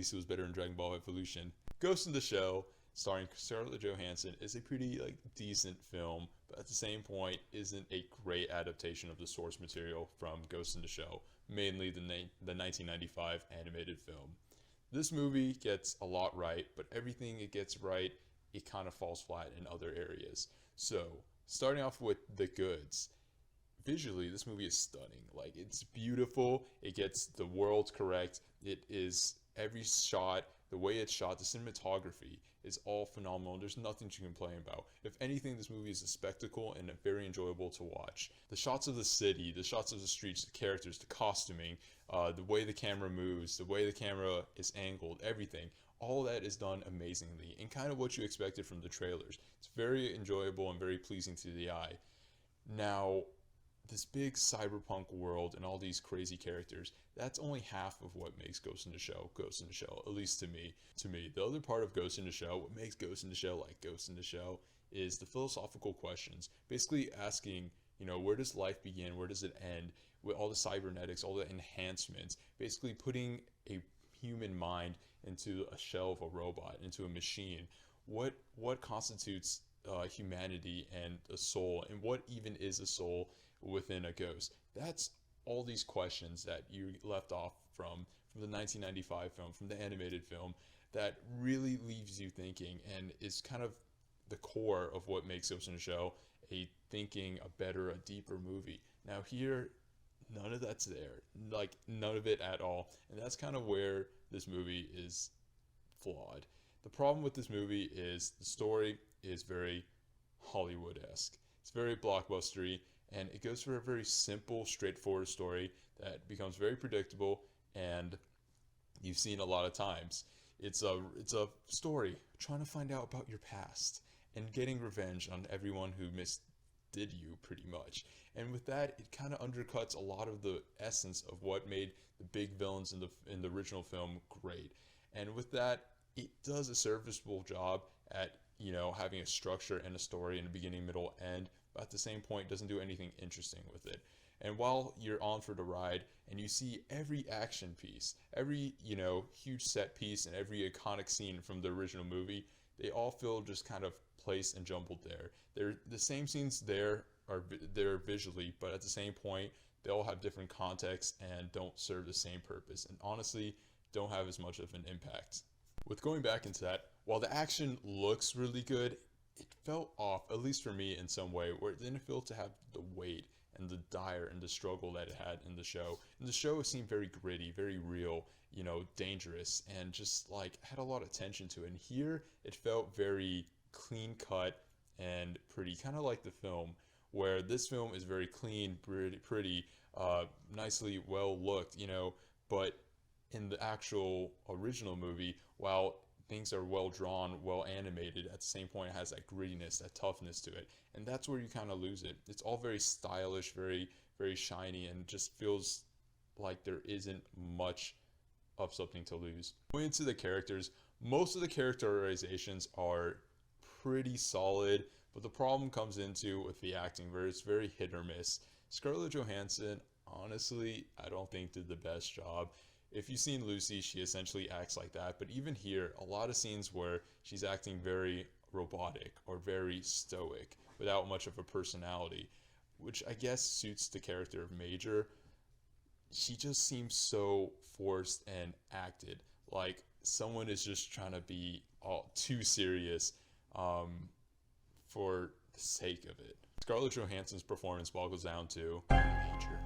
least it was better than Dragon Ball Evolution. Ghost in the Shell, starring Scarlett Johansson, is a pretty decent film, but at the same point isn't a great adaptation of the source material from Ghost in the Shell, mainly the 1995 animated film. This movie gets a lot right, but everything it gets right, it kind of falls flat in other areas. So, starting off with the goods. Visually, this movie is stunning. It's beautiful. It gets the world correct. It is every shot, the way it's shot, the cinematography is all phenomenal. There's nothing to complain about. If anything, this movie is a spectacle and very enjoyable to watch. The shots of the city, the shots of the streets, the characters, the costuming, the way the camera moves, the way the camera is angled, everything. All that is done amazingly and kind of what you expected from the trailers. It's very enjoyable and very pleasing to the eye. Now, this big cyberpunk world and all these crazy characters, that's only half of what makes Ghost in the Shell Ghost in the Shell, at least to me. The other part of Ghost in the Shell, what makes Ghost in the Shell like Ghost in the Shell, is the philosophical questions. Basically asking, where does life begin? Where does it end? With all the cybernetics, all the enhancements, basically putting a human mind into a shell of a robot, into a machine. What constitutes humanity and a soul, and what even is a soul within a ghost? That's all these questions that you left off from the 1995 film, from the animated film, that really leaves you thinking and is kind of the core of what makes Ghost in the Shell a better, a deeper movie. Now here, none of that's there, none of it at all, and that's kind of where this movie is flawed. The problem with this movie is the story is very Hollywood-esque. It's very blockbustery, and it goes for a very simple, straightforward story that becomes very predictable, and you've seen a lot of times. It's a story trying to find out about your past and getting revenge on everyone who misdid you, pretty much. And with that, it kind of undercuts a lot of the essence of what made the big villains in the original film great. And with that, it does a serviceable job at having a structure and a story in the beginning, middle, end, but at the same point doesn't do anything interesting with it. And while you're on for the ride and you see every action piece, every huge set piece, and every iconic scene from the original movie, they all feel just kind of placed and jumbled there. They're the same scenes there visually, but at the same point they all have different contexts and don't serve the same purpose, and honestly don't have as much of an impact. With going back into that, while the action looks really good, it felt off, at least for me in some way, where it didn't feel to have the weight and the dire and the struggle that it had in the show. And the show seemed very gritty, very real, dangerous, and just had a lot of tension to it. And here it felt very clean cut and pretty, kind of like the film, where this film is very clean, pretty, nicely well looked, but in the actual original movie, while things are well drawn, well animated, at the same point it has that grittiness, that toughness to it, and that's where you kind of lose it. It's all very stylish, very, very shiny, and just feels like there isn't much of something to lose. Going into the characters, most of the characterizations are pretty solid, but the problem comes into with the acting, where it's very hit or miss. Scarlett Johansson, honestly, I don't think did the best job. If you've seen Lucy, she essentially acts like that, but even here, a lot of scenes where she's acting very robotic or very stoic without much of a personality, which I guess suits the character of Major. She just seems so forced and acted like someone is just trying to be all too serious for the sake of it. Scarlett Johansson's performance boggles down to Major.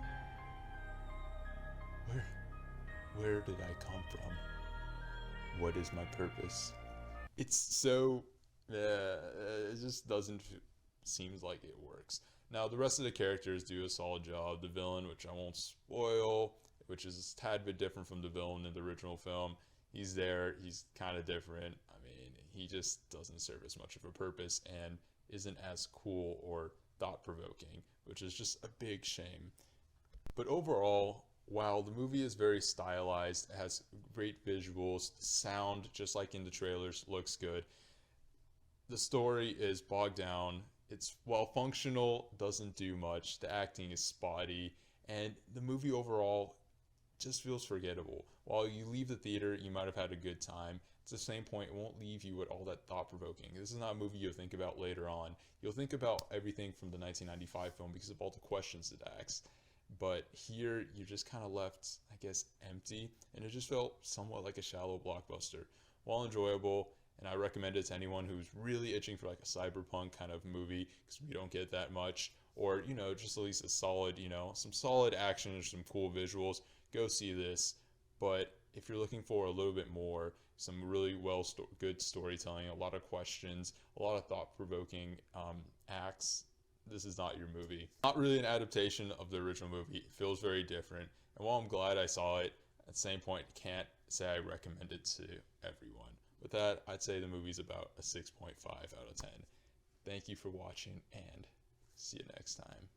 Where did I come from? What is my purpose? It's so, it just doesn't seem like it works. Now, the rest of the characters do a solid job. The villain, which I won't spoil, which is a tad bit different from the villain in the original film. He's there, he's kind of different. I mean, he just doesn't serve as much of a purpose and isn't as cool or thought-provoking, which is just a big shame. But overall, while the movie is very stylized, it has great visuals, sound, just like in the trailers, looks good, the story is bogged down. It's, while functional, doesn't do much. The acting is spotty, and the movie overall just feels forgettable. While you leave the theater, you might have had a good time. At the same point, it won't leave you with all that thought-provoking. This is not a movie you'll think about later on. You'll think about everything from the 1995 film because of all the questions it asks. But here, you're just kind of left, I guess, empty, and it just felt somewhat like a shallow blockbuster. While enjoyable, and I recommend it to anyone who's really itching for like a cyberpunk kind of movie, because we don't get that much, or, just at least a solid, some solid action or some cool visuals, go see this. But if you're looking for a little bit more, some really good storytelling, a lot of questions, a lot of thought-provoking acts, this is not your movie. Not really an adaptation of the original movie. It feels very different. And while I'm glad I saw it, at the same point, can't say I recommend it to everyone. With that, I'd say the movie's about a 6.5 out of 10. Thank you for watching, and see you next time.